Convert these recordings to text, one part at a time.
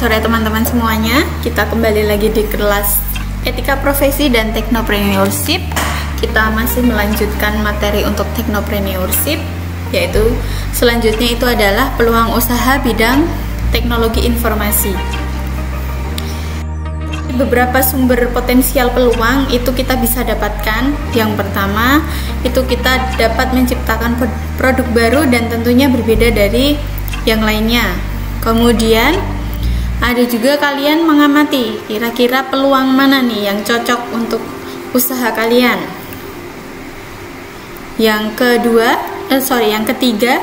sore teman-teman semuanya. Kita kembali lagi di kelas Etika Profesi dan Technopreneurship. Kita masih melanjutkan materi untuk Technopreneurship, yaitu selanjutnya itu adalah peluang usaha bidang teknologi informasi. Beberapa sumber potensial peluang itu kita bisa dapatkan. Yang pertama, itu kita dapat menciptakan produk baru dan tentunya berbeda dari yang lainnya. Kemudian ada juga kalian mengamati kira-kira peluang mana nih yang cocok untuk usaha kalian. Yang ketiga,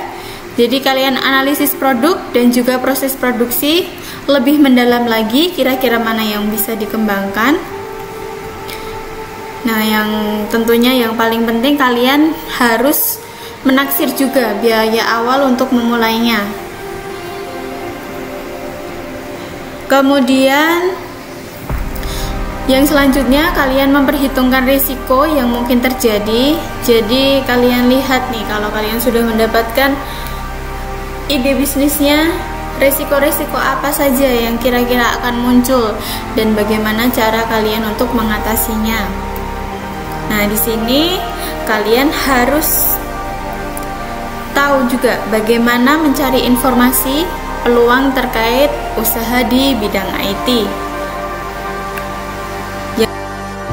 jadi kalian analisis produk dan juga proses produksi lebih mendalam lagi, kira-kira mana yang bisa dikembangkan. Nah, yang tentunya yang paling penting kalian harus menaksir juga biaya awal untuk memulainya. Kemudian yang selanjutnya kalian memperhitungkan risiko yang mungkin terjadi. Jadi kalian lihat nih, kalau kalian sudah mendapatkan ide bisnisnya, resiko-resiko apa saja yang kira-kira akan muncul dan bagaimana cara kalian untuk mengatasinya. Nah, di sini kalian harus tahu juga bagaimana mencari informasi peluang terkait usaha di bidang IT.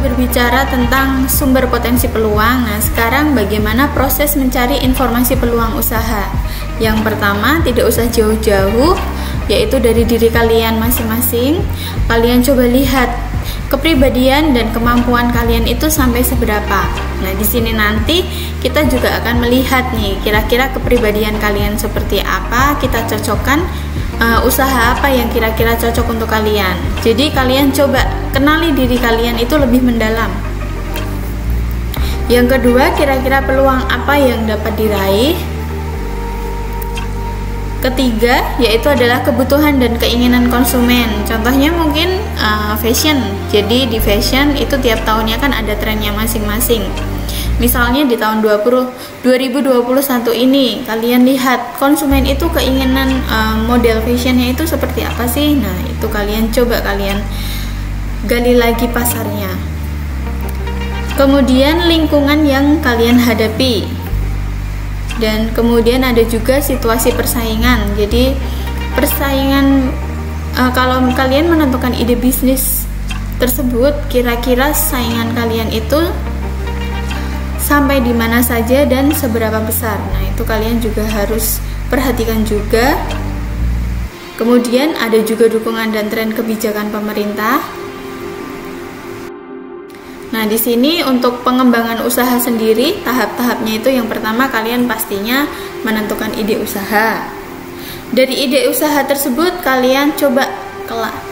Berbicara tentang sumber potensi peluang, nah sekarang bagaimana proses mencari informasi peluang usaha. Yang pertama, tidak usah jauh-jauh, yaitu dari diri kalian masing-masing. Kalian coba lihat kepribadian dan kemampuan kalian itu sampai seberapa. Nah, di sini nanti kita juga akan melihat nih, kira-kira kepribadian kalian seperti apa, kita cocokkan usaha apa yang kira-kira cocok untuk kalian. Jadi kalian coba kenali diri kalian itu lebih mendalam. Yang kedua, kira-kira peluang apa yang dapat diraih. Ketiga, yaitu adalah kebutuhan dan keinginan konsumen. Contohnya mungkin fashion. Jadi di fashion itu tiap tahunnya kan ada trennya masing-masing. Misalnya di tahun 2021 ini, kalian lihat konsumen itu keinginan model fashionnya itu seperti apa sih? Nah, itu kalian coba kalian gali lagi pasarnya. Kemudian lingkungan yang kalian hadapi. Dan kemudian ada juga situasi persaingan. Jadi persaingan, kalau kalian menentukan ide bisnis tersebut, kira-kira saingan kalian itu sampai di mana saja dan seberapa besar. Nah, itu kalian juga harus perhatikan juga. Kemudian ada juga dukungan dan tren kebijakan pemerintah. Nah, di sini untuk pengembangan usaha sendiri, tahap-tahapnya itu yang pertama kalian pastinya menentukan ide usaha. Dari ide usaha tersebut kalian coba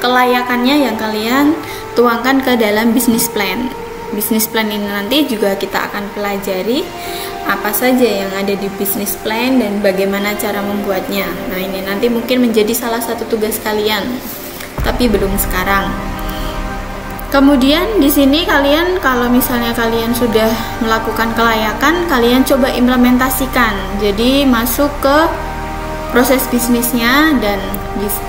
kelayakannya yang kalian tuangkan ke dalam bisnis plan. Bisnis plan ini nanti juga kita akan pelajari apa saja yang ada di bisnis plan dan bagaimana cara membuatnya. Nah, ini nanti mungkin menjadi salah satu tugas kalian, tapi belum sekarang. Kemudian di sini kalian, kalau misalnya kalian sudah melakukan kelayakan, kalian coba implementasikan. Jadi masuk ke proses bisnisnya, dan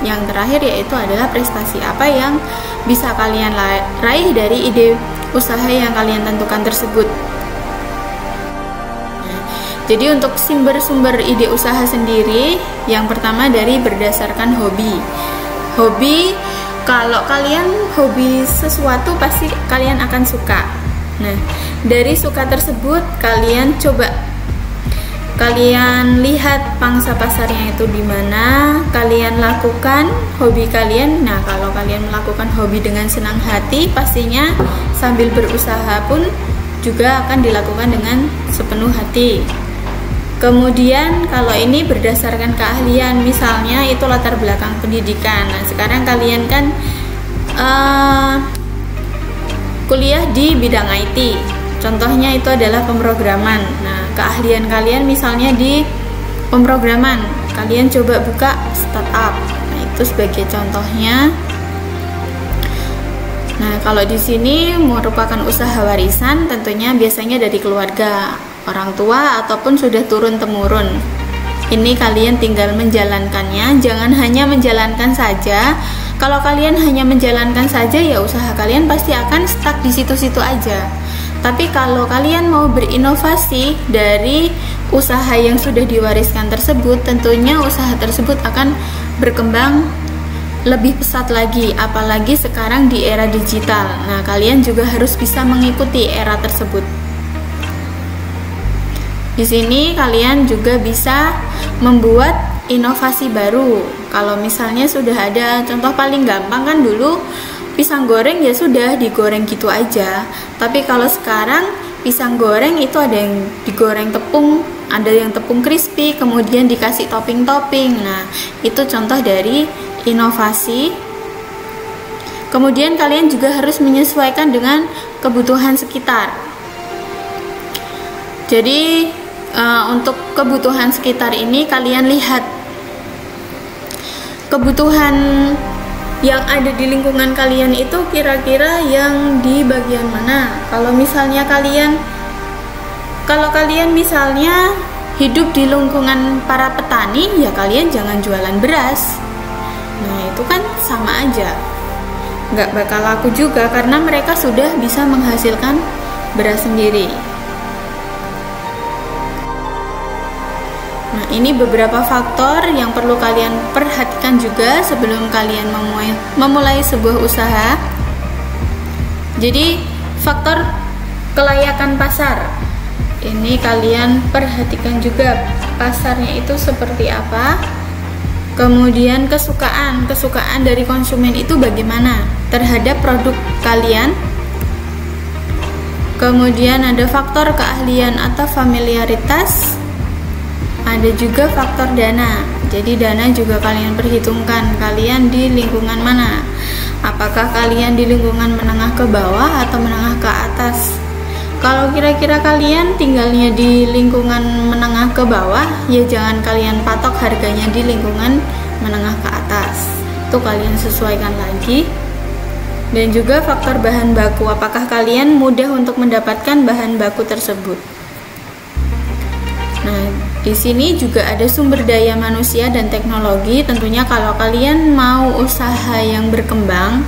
yang terakhir yaitu adalah prestasi apa yang bisa kalian raih dari ide usaha yang kalian tentukan tersebut. Nah, jadi untuk sumber-sumber ide usaha sendiri, yang pertama dari berdasarkan hobi. Hobi, kalau kalian hobi sesuatu pasti kalian akan suka. Nah, dari suka tersebut kalian coba kalian lihat pangsa pasarnya itu di mana, kalian lakukan hobi kalian. Nah, kalau kalian melakukan hobi dengan senang hati, pastinya sambil berusaha pun juga akan dilakukan dengan sepenuh hati. Kemudian kalau ini berdasarkan keahlian, misalnya itu latar belakang pendidikan. Nah, sekarang kalian kan kuliah di bidang IT. Contohnya itu adalah pemrograman. Nah, keahlian kalian misalnya di pemrograman, kalian coba buka startup. Nah, itu sebagai contohnya. Nah, kalau di sini merupakan usaha warisan, tentunya biasanya dari keluarga, orang tua ataupun sudah turun temurun. Ini kalian tinggal menjalankannya, jangan hanya menjalankan saja, Kalau kalian hanya menjalankan saja, ya usaha kalian pasti akan stuck di situ-situ aja. Tapi kalau kalian mau berinovasi dari usaha yang sudah diwariskan tersebut, tentunya usaha tersebut akan berkembang lebih pesat lagi, apalagi sekarang di era digital. Nah, kalian juga harus bisa mengikuti era tersebut. Di sini kalian juga bisa membuat inovasi baru. Kalau misalnya sudah ada, contoh paling gampang kan dulu pisang goreng ya sudah digoreng gitu aja. Tapi kalau sekarang pisang goreng itu ada yang digoreng tepung, ada yang tepung crispy, kemudian dikasih topping-topping. Nah, itu contoh dari inovasi. Kemudian kalian juga harus menyesuaikan dengan kebutuhan sekitar. Jadi untuk kebutuhan sekitar ini kalian lihat kebutuhan yang ada di lingkungan kalian itu kira-kira yang di bagian mana. Kalau kalian misalnya hidup di lingkungan para petani, ya kalian jangan jualan beras. Nah, itu kan sama aja, nggak bakal laku juga karena mereka sudah bisa menghasilkan beras sendiri. Nah, ini beberapa faktor yang perlu kalian perhatikan juga sebelum kalian memulai sebuah usaha. Jadi, faktor kelayakan pasar. Ini kalian perhatikan juga pasarnya itu seperti apa. Kemudian kesukaan dari konsumen itu bagaimana terhadap produk kalian. Kemudian ada faktor keahlian atau familiaritas. Ada juga faktor dana. Jadi dana juga kalian perhitungkan, kalian di lingkungan mana. Apakah kalian di lingkungan menengah ke bawah atau menengah ke atas? Kalau kira-kira kalian tinggalnya di lingkungan menengah ke bawah, ya jangan kalian patok harganya di lingkungan menengah ke atas. Itu kalian sesuaikan lagi. Dan juga faktor bahan baku, apakah kalian mudah untuk mendapatkan bahan baku tersebut. Nah, di sini juga ada sumber daya manusia dan teknologi. Tentunya kalau kalian mau usaha yang berkembang,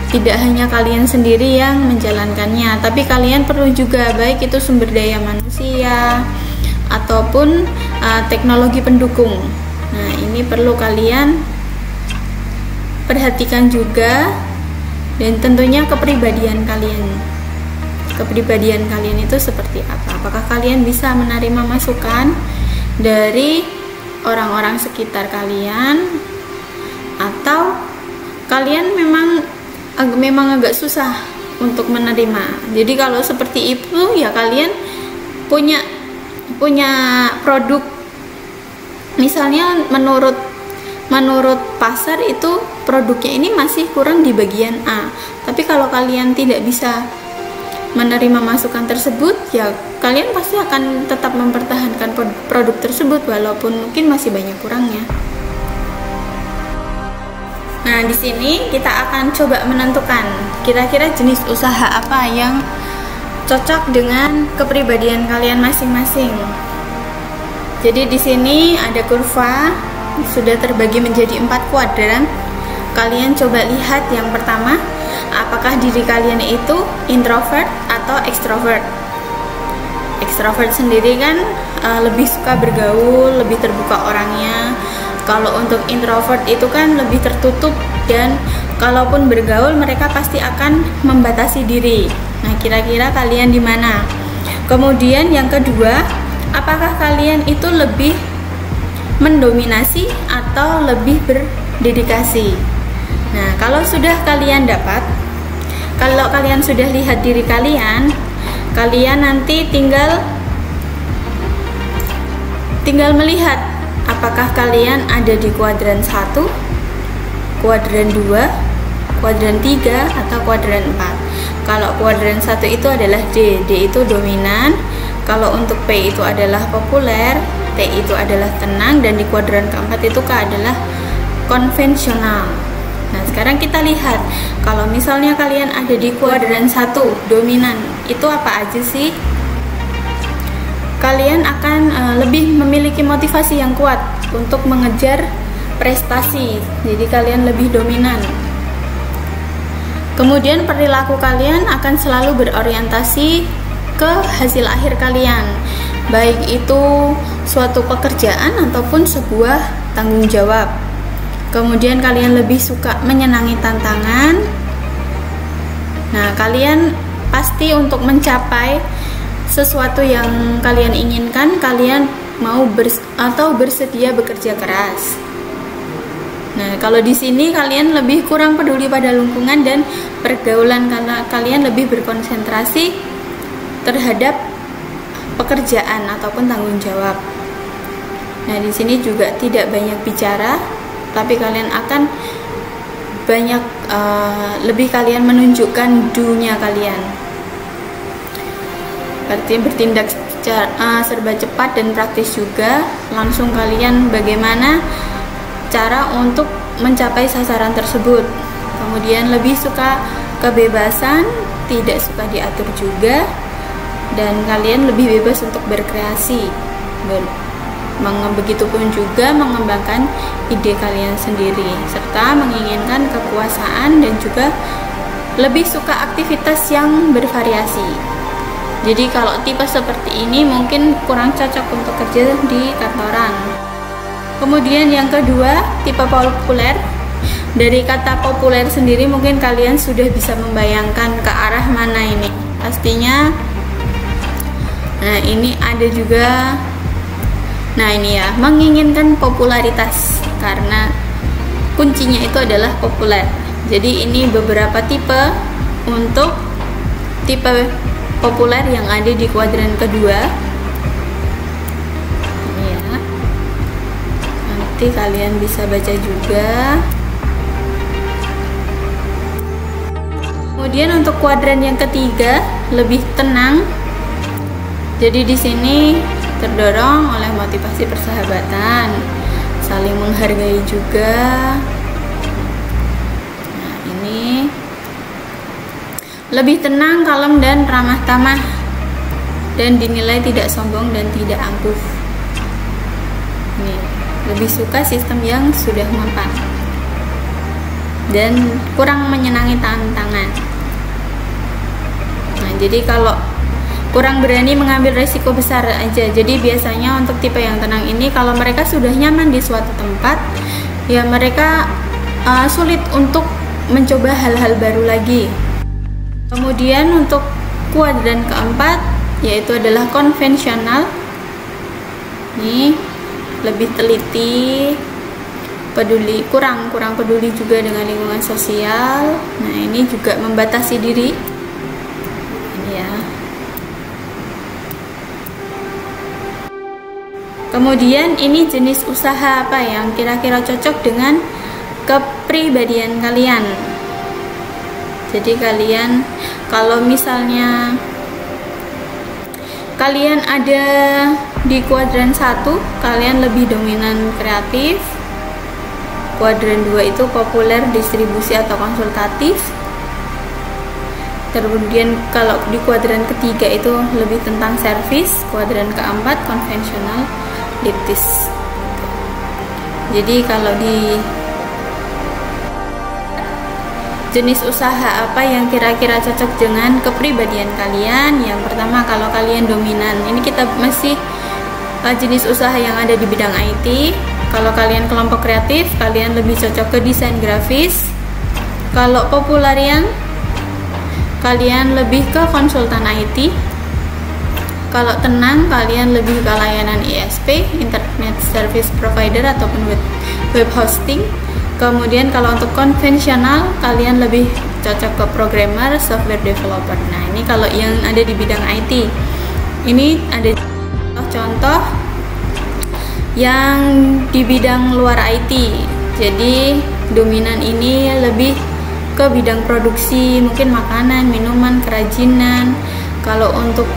tidak hanya kalian sendiri yang menjalankannya, tapi kalian perlu juga baik itu sumber daya manusia ataupun teknologi pendukung. Nah, ini perlu kalian perhatikan juga. Dan tentunya kepribadian kalian itu seperti apa? Apakah kalian bisa menerima masukan dari orang-orang sekitar kalian, atau kalian memang agak susah untuk menerima? Jadi kalau seperti itu, ya kalian punya produk, misalnya menurut pasar itu produknya ini masih kurang di bagian A, tapi kalau kalian tidak bisa menerima masukan tersebut, ya kalian pasti akan tetap mempertahankan produk tersebut walaupun mungkin masih banyak kurangnya. Nah, di sini kita akan coba menentukan kira-kira jenis usaha apa yang cocok dengan kepribadian kalian masing-masing. Jadi di sini ada kurva sudah terbagi menjadi 4 kuadran. Kalian coba lihat yang pertama, apakah diri kalian itu introvert atau extrovert. Extrovert sendiri kan lebih suka bergaul, lebih terbuka orangnya. Kalau untuk introvert itu kan lebih tertutup, dan kalaupun bergaul mereka pasti akan membatasi diri. Nah, kira-kira kalian di mana? Kemudian yang kedua, apakah kalian itu lebih mendominasi atau lebih berdedikasi? Nah, kalau sudah kalian sudah lihat diri kalian nanti tinggal melihat apakah kalian ada di kuadran 1, kuadran 2, kuadran 3, atau kuadran 4. Kalau kuadran 1 itu adalah D itu dominan. Kalau untuk P itu adalah populer, T itu adalah tenang, dan di kuadran keempat itu K adalah konvensional. Nah, sekarang kita lihat kalau misalnya kalian ada di kuadran 1 dominan, itu apa aja sih? Kalian akan lebih memiliki motivasi yang kuat untuk mengejar prestasi, jadi kalian lebih dominan. Kemudian perilaku kalian akan selalu berorientasi ke hasil akhir kalian, baik itu suatu pekerjaan ataupun sebuah tanggung jawab. Kemudian kalian lebih suka menyenangi tantangan. Nah, kalian pasti untuk mencapai sesuatu yang kalian inginkan, kalian mau atau bersedia bekerja keras. Nah, kalau di sini kalian lebih kurang peduli pada lingkungan dan pergaulan karena kalian lebih berkonsentrasi terhadap pekerjaan ataupun tanggung jawab. Nah, di sini juga tidak banyak bicara, tapi kalian akan banyak lebih kalian menunjukkan do-nya kalian. Berarti bertindak serba cepat dan praktis juga. Langsung kalian bagaimana cara untuk mencapai sasaran tersebut. Kemudian lebih suka kebebasan, tidak suka diatur juga, dan kalian lebih bebas untuk berkreasi. Begitupun juga mengembangkan ide kalian sendiri, serta menginginkan kekuasaan dan juga lebih suka aktivitas yang bervariasi. Jadi kalau tipe seperti ini mungkin kurang cocok untuk kerja di kantoran. Kemudian yang kedua, tipe populer. Dari kata populer sendiri mungkin kalian sudah bisa membayangkan ke arah mana ini. Pastinya, nah ini ada juga. Nah ini ya, menginginkan popularitas karena kuncinya itu adalah populer. Jadi ini beberapa tipe untuk tipe populer yang ada di kuadran kedua. Ini ya, nanti kalian bisa baca juga. Kemudian untuk kuadran yang ketiga, lebih tenang. Jadi di sini terdorong oleh motivasi persahabatan, saling menghargai juga. Nah, ini lebih tenang, kalem, dan ramah tamah, dan dinilai tidak sombong dan tidak angkuh. Ini lebih suka sistem yang sudah mempan dan kurang menyenangi tantangan. Nah, jadi kalau kurang berani mengambil resiko besar aja. Jadi biasanya untuk tipe yang tenang ini, kalau mereka sudah nyaman di suatu tempat, ya mereka sulit untuk mencoba hal-hal baru lagi. Kemudian untuk kuadran keempat, yaitu adalah konvensional. Nih, lebih teliti, peduli, kurang peduli juga dengan lingkungan sosial. Nah, ini juga membatasi diri. Ini ya. Kemudian ini jenis usaha apa yang kira-kira cocok dengan kepribadian kalian. Jadi kalian kalau misalnya kalian ada di kuadran 1, kalian lebih dominan kreatif. Kuadran 2 itu populer, distribusi atau konsultatif. Kemudian kalau di kuadran ketiga itu lebih tentang servis. Kuadran keempat konvensional, liptis. Jadi kalau di jenis usaha apa yang kira-kira cocok dengan kepribadian kalian? Yang pertama, kalau kalian dominan, ini kita masih jenis usaha yang ada di bidang IT. Kalau kalian kelompok kreatif, kalian lebih cocok ke desain grafis. Kalau popularian, kalian lebih ke konsultan IT. Kalau tenang, kalian lebih ke layanan ISP, Internet Service Provider ataupun web hosting. Kemudian kalau untuk konvensional, kalian lebih cocok ke programmer, software developer. Nah, ini kalau yang ada di bidang IT. Ini ada contoh yang di bidang luar IT. Jadi dominan ini lebih ke bidang produksi, mungkin makanan, minuman, kerajinan. Kalau untuk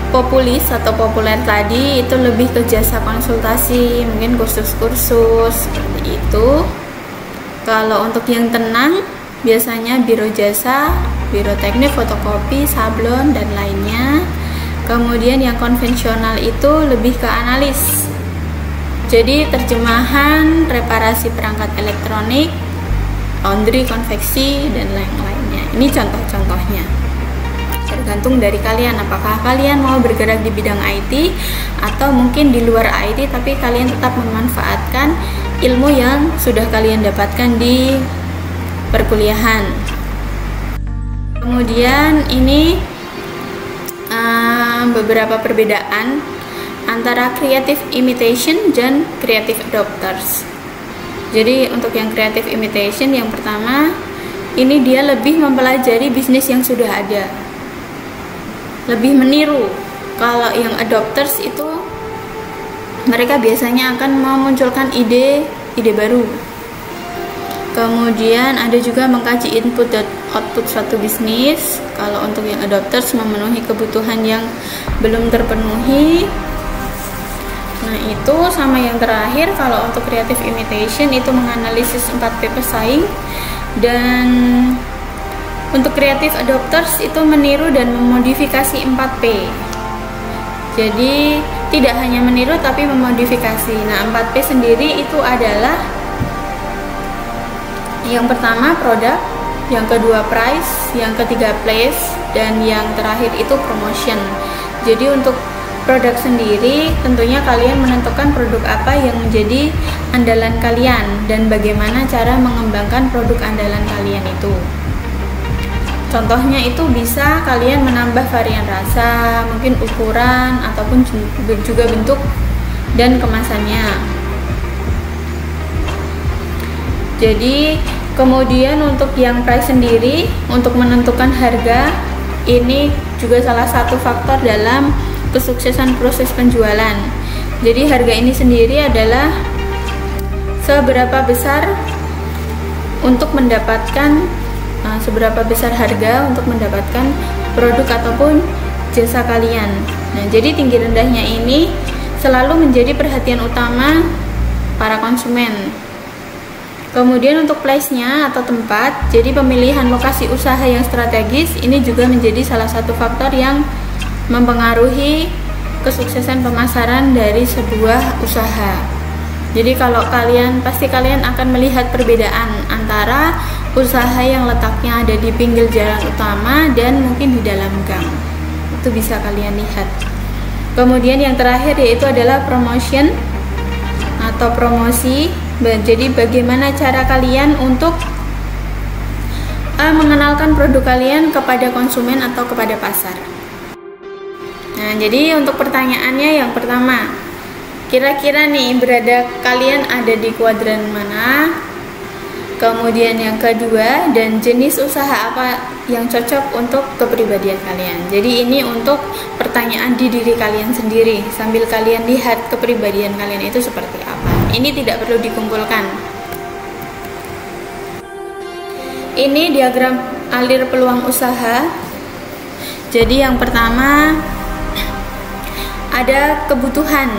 populis atau populer tadi itu lebih ke jasa konsultasi, mungkin kursus-kursus seperti itu. Kalau untuk yang tenang, biasanya biro jasa, biro teknik, fotokopi, sablon, dan lainnya. Kemudian yang konvensional itu lebih ke analis. Jadi terjemahan, reparasi perangkat elektronik, laundry, konveksi, dan lain-lainnya. Ini contoh-contohnya. Tergantung dari kalian, apakah kalian mau bergerak di bidang IT atau mungkin di luar IT tapi kalian tetap memanfaatkan ilmu yang sudah kalian dapatkan di perkuliahan. Kemudian ini beberapa perbedaan antara creative imitation dan creative adopters. Jadi untuk yang creative imitation, yang pertama ini dia lebih mempelajari bisnis yang sudah ada, lebih meniru. Kalau yang adopters itu mereka biasanya akan memunculkan ide baru. Kemudian ada juga mengkaji input dan output suatu bisnis. Kalau untuk yang adopters memenuhi kebutuhan yang belum terpenuhi. Nah itu sama yang terakhir, kalau untuk creative imitation itu menganalisis 4P pesaing. Dan untuk creative adopters itu meniru dan memodifikasi 4P. Jadi tidak hanya meniru tapi memodifikasi. Nah 4P sendiri itu adalah yang pertama produk, yang kedua price, yang ketiga place, dan yang terakhir itu promotion. Jadi untuk produk sendiri tentunya kalian menentukan produk apa yang menjadi andalan kalian dan bagaimana cara mengembangkan produk andalan kalian itu. Contohnya itu bisa kalian menambah varian rasa, mungkin ukuran, ataupun juga bentuk dan kemasannya. Jadi kemudian untuk yang price sendiri, untuk menentukan harga, ini juga salah satu faktor dalam kesuksesan proses penjualan. Jadi harga ini sendiri adalah seberapa besar untuk mendapatkan seberapa besar harga untuk mendapatkan produk ataupun jasa kalian. Nah, jadi tinggi rendahnya ini selalu menjadi perhatian utama para konsumen. Kemudian untuk place-nya atau tempat, jadi pemilihan lokasi usaha yang strategis ini juga menjadi salah satu faktor yang mempengaruhi kesuksesan pemasaran dari sebuah usaha. Jadi kalau pasti kalian akan melihat perbedaan antara usaha yang letaknya ada di pinggir jalan utama dan mungkin di dalam gang. Itu bisa kalian lihat. Kemudian yang terakhir yaitu adalah promotion atau promosi. Jadi bagaimana cara kalian untuk mengenalkan produk kalian kepada konsumen atau kepada pasar. Nah, jadi untuk pertanyaannya yang pertama, kira-kira nih kalian ada di kuadran mana? Kemudian yang kedua, dan jenis usaha apa yang cocok untuk kepribadian kalian. Jadi ini untuk pertanyaan di diri kalian sendiri, sambil kalian lihat kepribadian kalian itu seperti apa. Ini tidak perlu dikumpulkan. Ini diagram alir peluang usaha. Jadi yang pertama ada kebutuhan,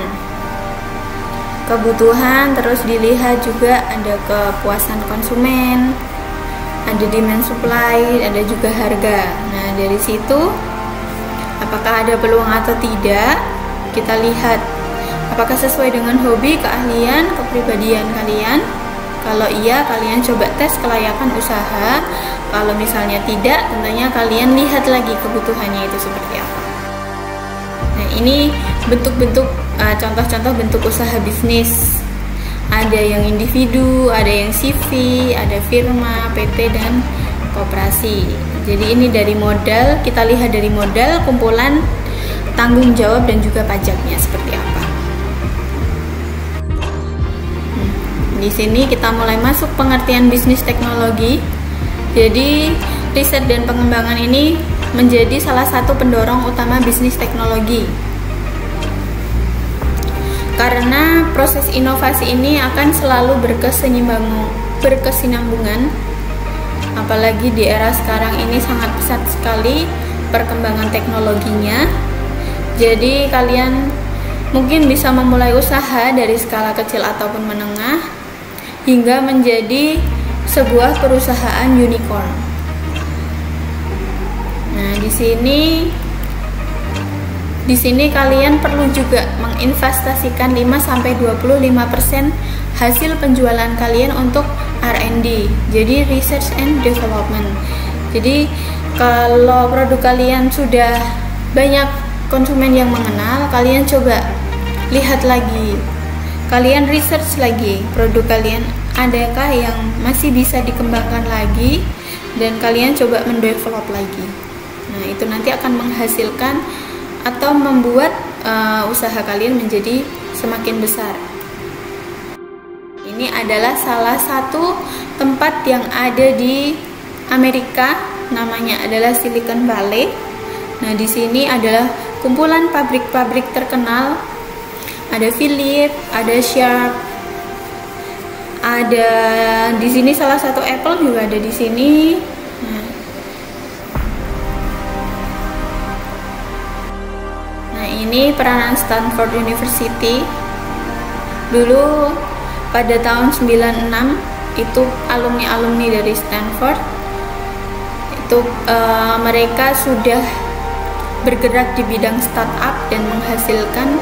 terus dilihat juga ada kepuasan konsumen, ada demand supply, ada juga harga. Nah dari situ apakah ada peluang atau tidak, kita lihat apakah sesuai dengan hobi, keahlian, kepribadian kalian. Kalau iya, kalian coba tes kelayakan usaha. Kalau misalnya tidak, tentunya kalian lihat lagi kebutuhannya itu seperti apa. Nah ini bentuk-bentuk contoh-contoh bentuk usaha bisnis. Ada yang individu, ada yang CV, ada firma, PT, dan koperasi. Jadi ini dari modal, kita lihat dari modal, kumpulan, tanggung jawab, dan juga pajaknya seperti apa. Di sini kita mulai masuk pengertian bisnis teknologi. Jadi riset dan pengembangan ini menjadi salah satu pendorong utama bisnis teknologi. Karena proses inovasi ini akan selalu berkesinambungan. Apalagi di era sekarang ini sangat pesat sekali perkembangan teknologinya. Jadi kalian mungkin bisa memulai usaha dari skala kecil ataupun menengah hingga menjadi sebuah perusahaan unicorn. Nah, di sini Di sini kalian perlu juga menginvestasikan 5-25% hasil penjualan kalian untuk R&D, jadi research and development. Jadi kalau produk kalian sudah banyak konsumen yang mengenal, kalian coba lihat lagi, kalian research lagi produk kalian adakah yang masih bisa dikembangkan lagi, dan kalian coba mendevelop lagi. Nah, itu nanti akan menghasilkan atau membuat usaha kalian menjadi semakin besar. Ini adalah salah satu tempat yang ada di Amerika, namanya adalah Silicon Valley. Nah, di sini adalah kumpulan pabrik-pabrik terkenal. Ada Philips, ada Sharp, ada di sini salah satu Apple juga ada di sini. Ini peranan Stanford University. Dulu pada tahun 96 itu alumni dari Stanford itu mereka sudah bergerak di bidang startup dan menghasilkan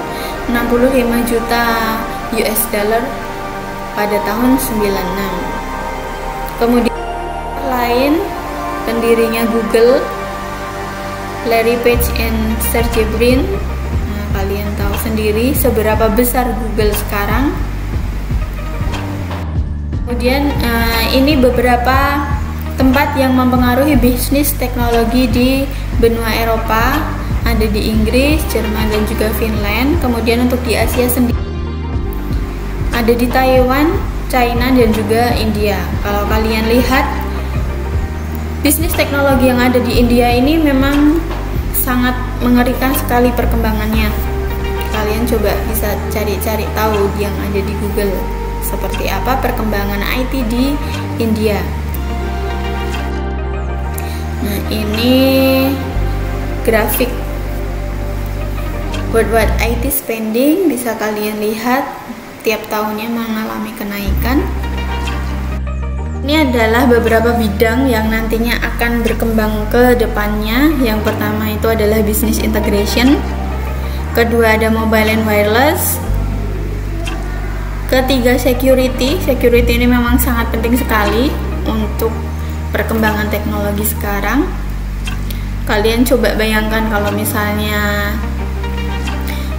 65 juta US dollar pada tahun 96. Kemudian lain pendirinya Google, Larry Page and Sergey Brin. Kalian tahu sendiri seberapa besar Google sekarang. Kemudian ini beberapa tempat yang mempengaruhi bisnis teknologi di benua Eropa, ada di Inggris, Jerman, dan juga Finland. Kemudian untuk di Asia sendiri ada di Taiwan, China, dan juga India. Kalau kalian lihat bisnis teknologi yang ada di India ini memang sangat mengerikan sekali perkembangannya. Kalian coba bisa cari-cari tahu yang ada di Google seperti apa perkembangan IT di India. Nah, ini grafik worldwide IT spending, bisa kalian lihat tiap tahunnya mengalami kenaikan. Ini adalah beberapa bidang yang nantinya akan berkembang ke depannya. Yang pertama itu adalah business integration, kedua ada mobile and wireless, ketiga security. Security ini memang sangat penting sekali untuk perkembangan teknologi sekarang. Kalian coba bayangkan kalau misalnya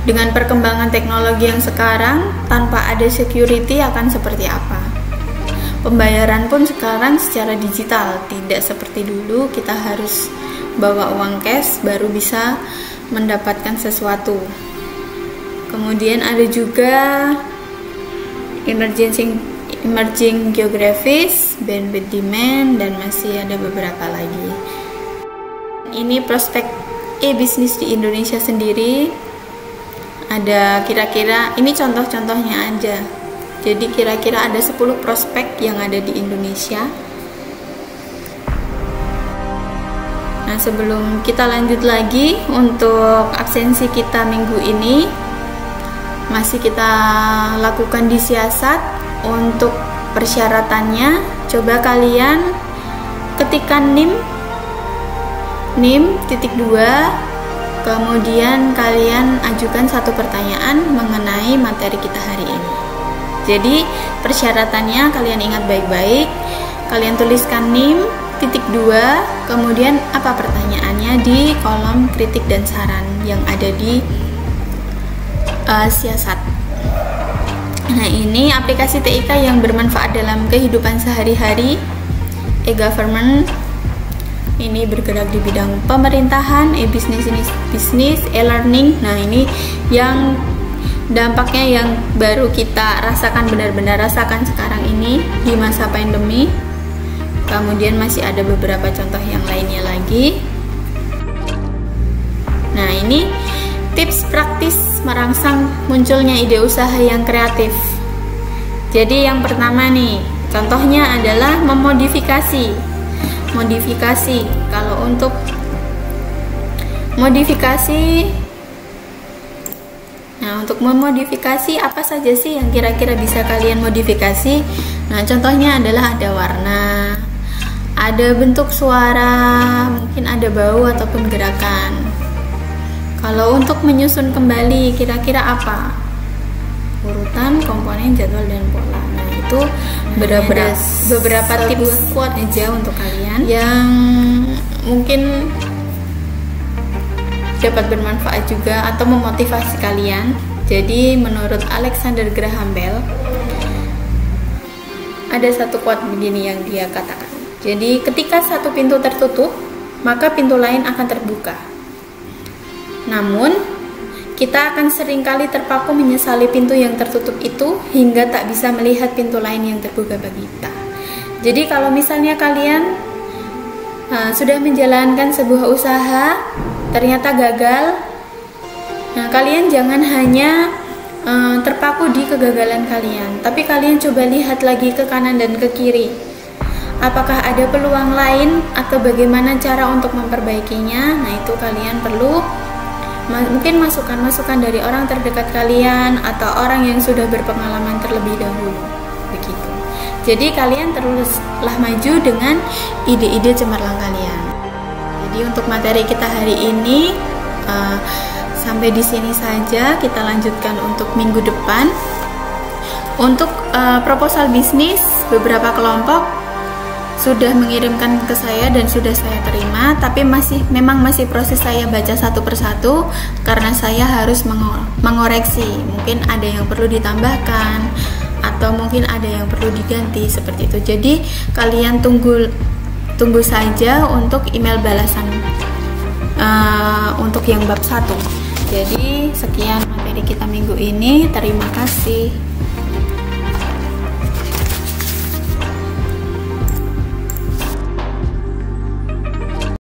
dengan perkembangan teknologi yang sekarang tanpa ada security akan seperti apa. Pembayaran pun sekarang secara digital, tidak seperti dulu kita harus bawa uang cash baru bisa mendapatkan sesuatu. Kemudian ada juga emerging geographies, bandwidth demand, dan masih ada beberapa lagi. Ini prospek e-bisnis di Indonesia sendiri. Ada kira-kira, ini contoh-contohnya aja. Jadi kira-kira ada 10 prospek yang ada di Indonesia. Nah, sebelum kita lanjut lagi untuk absensi kita minggu ini, masih kita lakukan di siasat. Untuk persyaratannya, coba kalian ketikkan NIM titik 2, kemudian kalian ajukan satu pertanyaan mengenai materi kita hari ini. Jadi persyaratannya kalian ingat baik-baik, kalian tuliskan NIM titik 2, kemudian apa pertanyaannya di kolom kritik dan saran yang ada di siasat. Nah, ini aplikasi TIK yang bermanfaat dalam kehidupan sehari-hari. E-government ini bergerak di bidang pemerintahan, e-business, e-learning. Nah, ini yang dampaknya yang baru kita rasakan, benar-benar rasakan sekarang ini di masa pandemi. Kemudian masih ada beberapa contoh yang lainnya lagi. Nah, ini tips praktis merangsang munculnya ide usaha yang kreatif. Jadi yang pertama nih, contohnya adalah memodifikasi. Kalau untuk modifikasi, nah untuk memodifikasi apa saja sih yang kira-kira bisa kalian modifikasi? Nah, contohnya adalah ada warna, ada bentuk suara, mungkin ada bau ataupun gerakan. Kalau untuk menyusun kembali kira-kira apa? Urutan, komponen, jadwal, dan pola. Nah, itu beberapa tips quote aja untuk kalian yang mungkin dapat bermanfaat juga atau memotivasi kalian. Jadi menurut Alexander Graham Bell ada satu quote begini yang dia katakan. Jadi ketika satu pintu tertutup, maka pintu lain akan terbuka. Namun kita akan seringkali terpaku menyesali pintu yang tertutup itu hingga tak bisa melihat pintu lain yang terbuka bagi kita. Jadi kalau misalnya kalian sudah menjalankan sebuah usaha ternyata gagal, nah kalian jangan hanya terpaku di kegagalan kalian, tapi kalian coba lihat lagi ke kanan dan ke kiri. Apakah ada peluang lain atau bagaimana cara untuk memperbaikinya? Nah, itu kalian perlu mungkin masukan-masukan dari orang terdekat kalian atau orang yang sudah berpengalaman terlebih dahulu. Begitu. Jadi kalian teruslah maju dengan ide-ide cemerlang kalian. Jadi untuk materi kita hari ini sampai di sini saja. Kita lanjutkan untuk minggu depan. Untuk proposal bisnis, beberapa kelompok sudah mengirimkan ke saya dan sudah saya terima, tapi memang masih proses saya baca satu persatu karena saya harus mengoreksi. Mungkin ada yang perlu ditambahkan atau mungkin ada yang perlu diganti seperti itu. Jadi kalian tunggu saja untuk email balasan untuk yang bab 1. Jadi sekian materi kita minggu ini. Terima kasih.